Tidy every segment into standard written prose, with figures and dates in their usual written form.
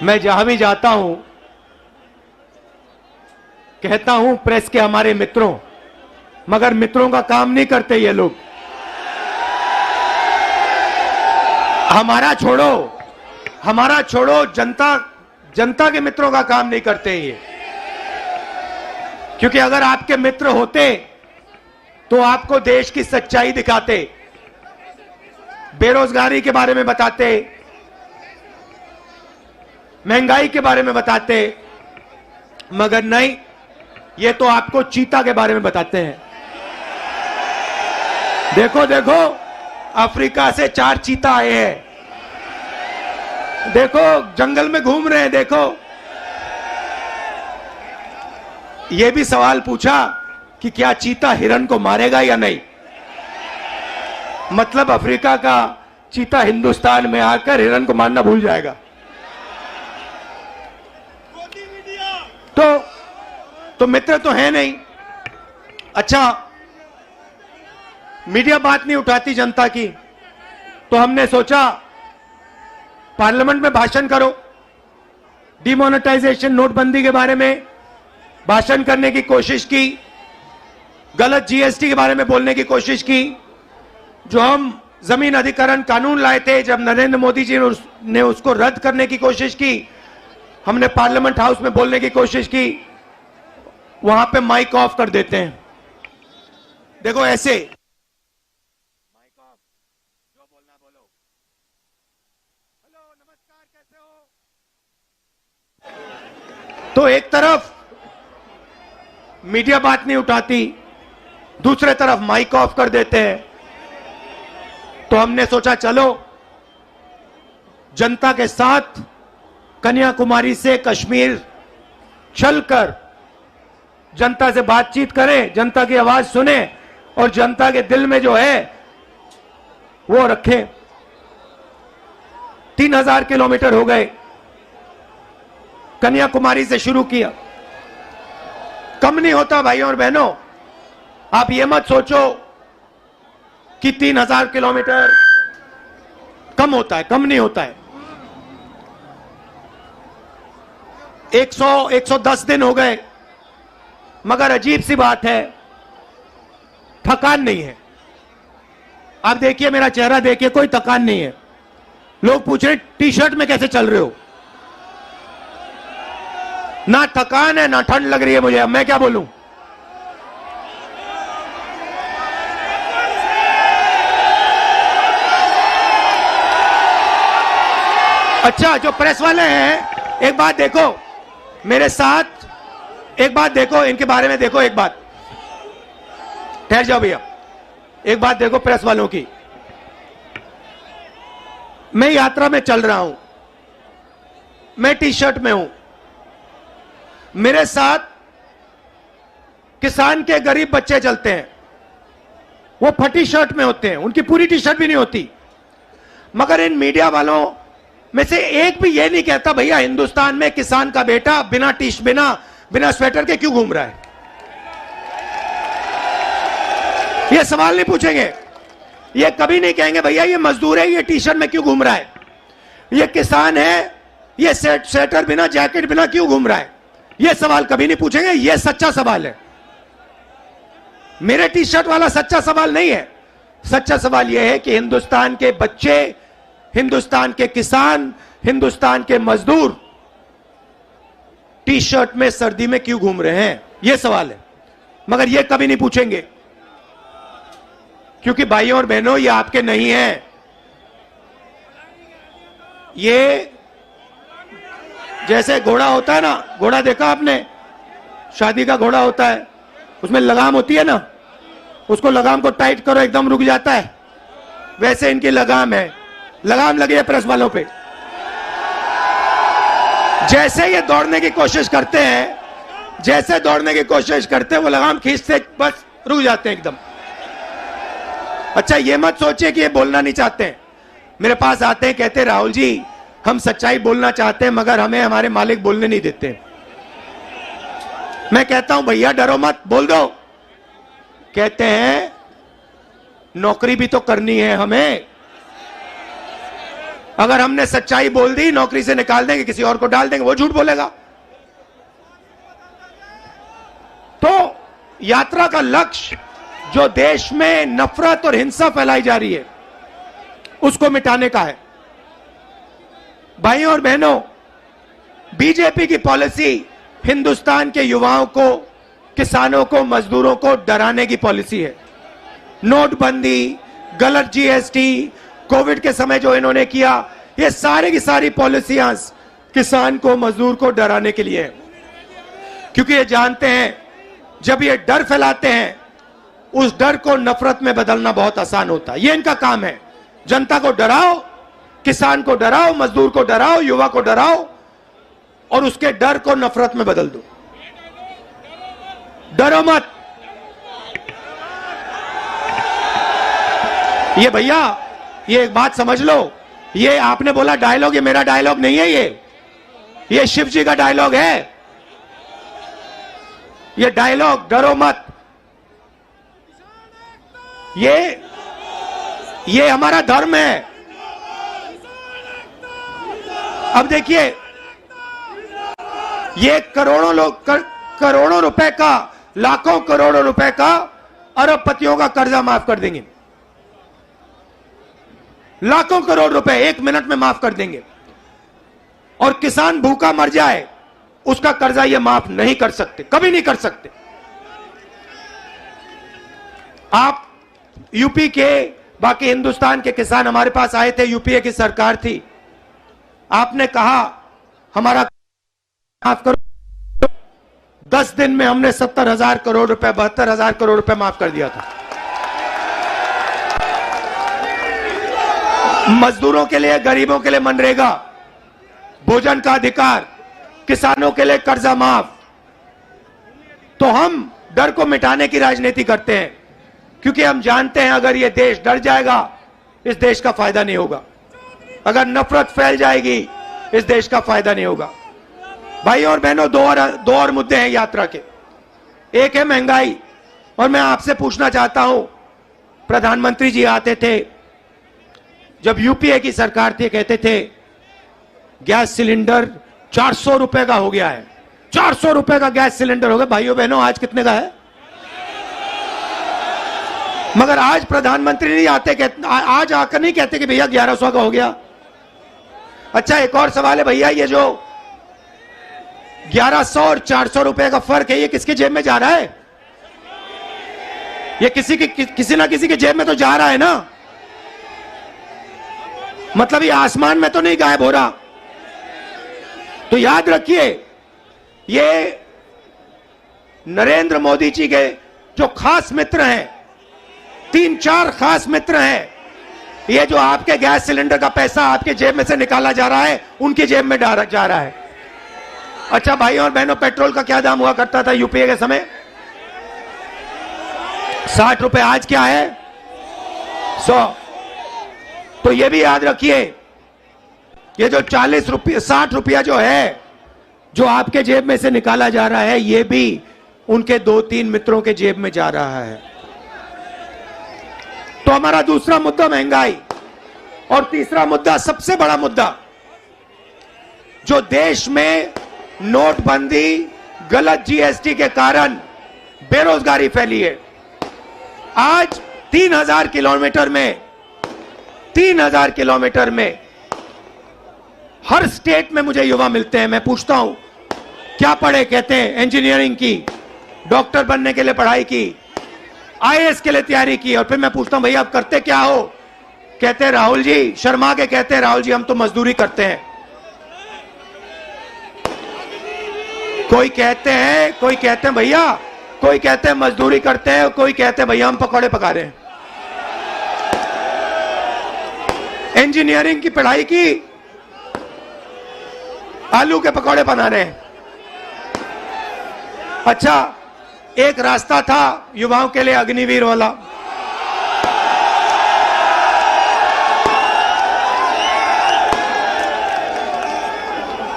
मैं जहां भी जाता हूं कहता हूं प्रेस के हमारे मित्रों, मगर मित्रों का काम नहीं करते ये लोग। हमारा छोड़ो जनता के मित्रों का काम नहीं करते ये। क्योंकि अगर आपके मित्र होते तो आपको देश की सच्चाई दिखाते, बेरोजगारी के बारे में बताते, महंगाई के बारे में बताते, मगर नहीं, ये तो आपको चीता के बारे में बताते हैं। देखो देखो, अफ्रीका से 4 चीता आए हैं, देखो जंगल में घूम रहे हैं। देखो, ये भी सवाल पूछा कि क्या चीता हिरण को मारेगा या नहीं। मतलब अफ्रीका का चीता हिंदुस्तान में आकर हिरण को मारना भूल जाएगा। तो मित्र तो है नहीं। अच्छा, मीडिया बात नहीं उठाती जनता की, तो हमने सोचा पार्लियामेंट में भाषण करो। डिमोनेटाइजेशन, नोटबंदी के बारे में भाषण करने की कोशिश की, गलत जीएसटी के बारे में बोलने की कोशिश की। जो हम जमीन अधिग्रहण कानून लाए थे, जब नरेंद्र मोदी जी ने उसको रद्द करने की कोशिश की, हमने पार्लियामेंट हाउस में बोलने की कोशिश की, वहां पे माइक ऑफ कर देते हैं। देखो ऐसे माइक ऑफ, जो बोलना बोलो। हेलो, नमस्कार, कैसे हो। तो एक तरफ मीडिया बात नहीं उठाती, दूसरे तरफ माइक ऑफ कर देते हैं। तो हमने सोचा चलो जनता के साथ कन्याकुमारी से कश्मीर चलकर जनता से बातचीत करें, जनता की आवाज सुने और जनता के दिल में जो है वो रखें। 3000 किलोमीटर हो गए, कन्याकुमारी से शुरू किया। कम नहीं होता भाइयों और बहनों। आप ये मत सोचो कि 3000 किलोमीटर कम होता है, कम नहीं होता है। 110 दिन हो गए, मगर अजीब सी बात है, थकान नहीं है। आप देखिए, मेरा चेहरा देखिए, कोई थकान नहीं है। लोग पूछ रहे टी शर्ट में कैसे चल रहे हो। ना थकान है, ना ठंड लग रही है मुझे। अब मैं क्या बोलूं। अच्छा, जो प्रेस वाले हैं, एक बात देखो मेरे साथ, एक बात देखो इनके बारे में। देखो एक बात, ठहर जाओ भैया, एक बात देखो प्रेस वालों की। मैं यात्रा में चल रहा हूं, मैं टी शर्ट में हूं, मेरे साथ किसान के गरीब बच्चे चलते हैं, वो फटी शर्ट में होते हैं, उनकी पूरी टी शर्ट भी नहीं होती। मगर इन मीडिया वालों में से एक भी ये नहीं कहता भैया हिंदुस्तान में किसान का बेटा बिना स्वेटर के क्यों घूम रहा है। ये सवाल नहीं पूछेंगे, ये कभी नहीं कहेंगे भैया ये मजदूर है, ये टी शर्ट में क्यों घूम रहा है। ये किसान है, ये स्वेटर बिना, जैकेट बिना क्यों घूम रहा है। ये सवाल कभी नहीं पूछेंगे। ये सच्चा सवाल है, मेरे टी शर्ट वाला सच्चा सवाल नहीं है। सच्चा सवाल यह है कि हिंदुस्तान के बच्चे, हिंदुस्तान के किसान, हिंदुस्तान के मजदूर टी शर्ट में सर्दी में क्यों घूम रहे हैं, यह सवाल है। मगर यह कभी नहीं पूछेंगे, क्योंकि भाइयों और बहनों ये आपके नहीं हैं। ये जैसे घोड़ा होता है ना, घोड़ा देखा आपने, शादी का घोड़ा होता है, उसमें लगाम होती है ना, उसको लगाम को टाइट करो एकदम रुक जाता है। वैसे इनकी लगाम है, लगाम लगी है प्रेस वालों पे। जैसे ये दौड़ने की कोशिश करते हैं, जैसे दौड़ने की कोशिश करते हैं, वो लगाम खींचते बस रुक जाते हैं एकदम। अच्छा, ये मत सोचिए कि ये बोलना नहीं चाहते हैं। मेरे पास आते हैं, कहते राहुल जी हम सच्चाई बोलना चाहते हैं, मगर हमें हमारे मालिक बोलने नहीं देते। मैं कहता हूं भैया डरो मत, बोल दो। कहते हैं नौकरी भी तो करनी है हमें। अगर हमने सच्चाई बोल दी नौकरी से निकाल देंगे, किसी और को डाल देंगे, वो झूठ बोलेगा। तो यात्रा का लक्ष्य जो देश में नफरत और हिंसा फैलाई जा रही है उसको मिटाने का है। भाइयों और बहनों, बीजेपी की पॉलिसी हिंदुस्तान के युवाओं को, किसानों को, मजदूरों को डराने की पॉलिसी है। नोटबंदी, गलत जीएसटी, कोविड के समय जो इन्होंने किया, ये सारी की सारी पॉलिसियां किसान को, मजदूर को डराने के लिए है। क्योंकि ये जानते हैं जब ये डर फैलाते हैं उस डर को नफरत में बदलना बहुत आसान होता है। ये इनका काम है। जनता को डराओ, किसान को डराओ, मजदूर को डराओ, युवा को डराओ और उसके डर को नफरत में बदल दो। डरो मत। ये भैया, ये एक बात समझ लो, ये आपने बोला डायलॉग, ये मेरा डायलॉग नहीं है। ये शिव जी का डायलॉग है। ये डायलॉग डरो मत, ये हमारा धर्म है। अब देखिए, ये करोड़ों लोग, करोड़ों रुपए का, लाखों करोड़ों रुपए का, अरबपतियों का कर्जा माफ कर देंगे। लाखों करोड़ रुपए 1 मिनट में माफ कर देंगे। और किसान भूखा मर जाए उसका कर्जा ये माफ नहीं कर सकते, कभी नहीं कर सकते। आप यूपी के, बाकी हिंदुस्तान के किसान हमारे पास आए थे, यूपीए की सरकार थी, आपने कहा हमारा माफ करो। 10 दिन में हमने 70,000 करोड़ रुपए, 72,000 करोड़ रुपए माफ कर दिया था। मजदूरों के लिए, गरीबों के लिए मनरेगा, भोजन का अधिकार, किसानों के लिए कर्जा माफ। तो हम डर को मिटाने की राजनीति करते हैं क्योंकि हम जानते हैं अगर ये देश डर जाएगा इस देश का फायदा नहीं होगा। अगर नफरत फैल जाएगी इस देश का फायदा नहीं होगा। भाइयों और बहनों, दो और मुद्दे हैं यात्रा के। एक है महंगाई, और मैं आपसे पूछना चाहता हूं, प्रधानमंत्री जी आते थे जब यूपीए की सरकार थी, कहते थे गैस सिलेंडर 400 रुपए का हो गया है। 400 रुपए का गैस सिलेंडर हो गया। भाइयों बहनों, आज कितने का है? मगर आज प्रधानमंत्री नहीं आते, आज आकर नहीं कहते कि भैया 1100 का हो गया। अच्छा, एक और सवाल है भैया, ये जो 1100 और 400 रुपए का फर्क है, ये किसके जेब में जा रहा है? ये किसी ना किसी के जेब में तो जा रहा है ना। मतलब ये आसमान में तो नहीं गायब हो रहा। तो याद रखिए, ये नरेंद्र मोदी जी के जो खास मित्र हैं, 3-4 खास मित्र हैं, ये जो आपके गैस सिलेंडर का पैसा आपके जेब में से निकाला जा रहा है, उनकी जेब में जा रहा है। अच्छा भाइयों और बहनों, पेट्रोल का क्या दाम हुआ करता था यूपीए के समय? 60 रुपए। आज क्या है? 100। तो ये भी याद रखिए, ये जो 40 रुपये, 60 रुपया जो है, जो आपके जेब में से निकाला जा रहा है, ये भी उनके 2-3 मित्रों के जेब में जा रहा है। तो हमारा दूसरा मुद्दा महंगाई, और तीसरा मुद्दा, सबसे बड़ा मुद्दा, जो देश में नोटबंदी, गलत जीएसटी के कारण बेरोजगारी फैली है। आज 3,000 किलोमीटर में हर स्टेट में मुझे युवा मिलते हैं। मैं पूछता हूं क्या पढ़े? कहते हैं इंजीनियरिंग की, डॉक्टर बनने के लिए पढ़ाई की, आईएएस के लिए तैयारी की। और फिर मैं पूछता हूं भैया आप करते क्या हो? कहते हैं राहुल जी, शर्मा के कहते हैं राहुल जी हम तो मजदूरी करते हैं। कोई कहते हैं भैया, कोई कहते हैं मजदूरी करते हैं, कोई कहते हैं भैया हम पकौड़े पका रहे हैं। इंजीनियरिंग की पढ़ाई की, आलू के पकौड़े बना रहे हैं। अच्छा, एक रास्ता था युवाओं के लिए अग्निवीर वाला,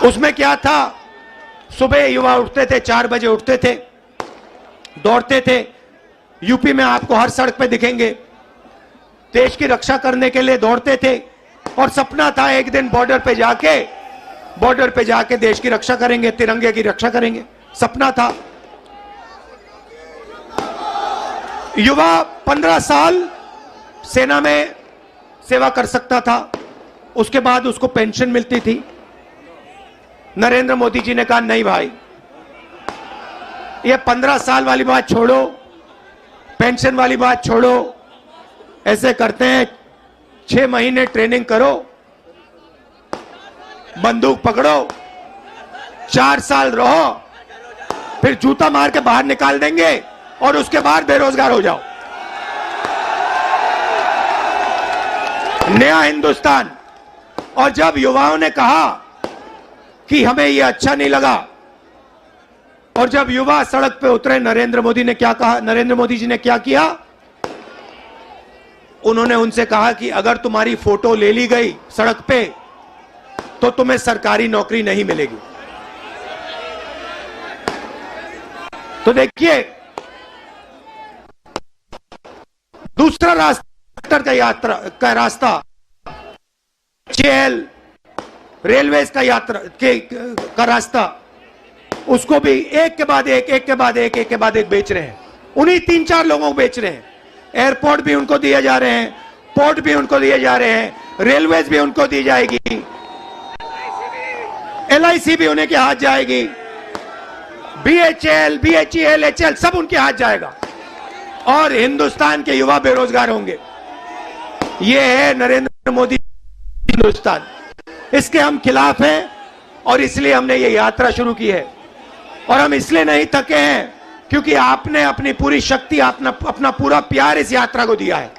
उसमें क्या था? सुबह युवा उठते थे, 4 बजे उठते थे, दौड़ते थे। यूपी में आपको हर सड़क पे दिखेंगे, देश की रक्षा करने के लिए दौड़ते थे। और सपना था एक दिन बॉर्डर पे जाके देश की रक्षा करेंगे, तिरंगे की रक्षा करेंगे, सपना था। युवा 15 साल सेना में सेवा कर सकता था, उसके बाद उसको पेंशन मिलती थी। नरेंद्र मोदी जी ने कहा नहीं भाई, ये 15 साल वाली बात छोड़ो, पेंशन वाली बात छोड़ो, ऐसे करते हैं 6 महीने ट्रेनिंग करो, बंदूक पकड़ो, 4 साल रहो, फिर जूता मार के बाहर निकाल देंगे और उसके बाद बेरोजगार हो जाओ। नया हिंदुस्तान। और जब युवाओं ने कहा कि हमें यह अच्छा नहीं लगा, और जब युवा सड़क पे उतरे, नरेंद्र मोदी ने क्या कहा? नरेंद्र मोदी जी ने क्या किया? उन्होंने उनसे कहा कि अगर तुम्हारी फोटो ले ली गई सड़क पे तो तुम्हें सरकारी नौकरी नहीं मिलेगी। तो देखिए, दूसरा रास्ता का रास्ता जेल, रेलवेज का रास्ता, उसको भी एक के बाद एक बेच रहे हैं। उन्हीं 3-4 लोगों को बेच रहे हैं। एयरपोर्ट भी उनको दिए जा रहे हैं, पोर्ट भी उनको दिए जा रहे हैं, रेलवेज भी उनको दी जाएगी, LIC भी उन्हें के हाथ जाएगी, BHL, BHEL, HL सब उनके हाथ जाएगा और हिंदुस्तान के युवा बेरोजगार होंगे। ये है नरेंद्र मोदी हिंदुस्तान। इसके हम खिलाफ हैं और इसलिए हमने ये यात्रा शुरू की है। और हम इसलिए नहीं थके हैं क्योंकि आपने अपनी पूरी शक्ति, अपना पूरा प्यार इस यात्रा को दिया है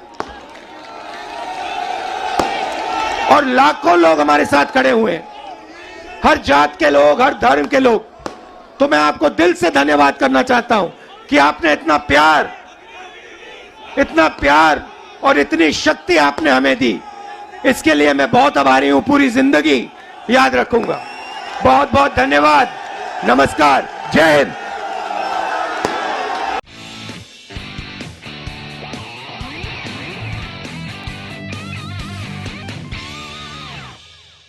और लाखों लोग हमारे साथ खड़े हुए हैं, हर जात के लोग, हर धर्म के लोग। तो मैं आपको दिल से धन्यवाद करना चाहता हूं कि आपने इतना प्यार और इतनी शक्ति आपने हमें दी। इसके लिए मैं बहुत आभारी हूं, पूरी जिंदगी याद रखूंगा। बहुत बहुत धन्यवाद। नमस्कार, जय हिंद।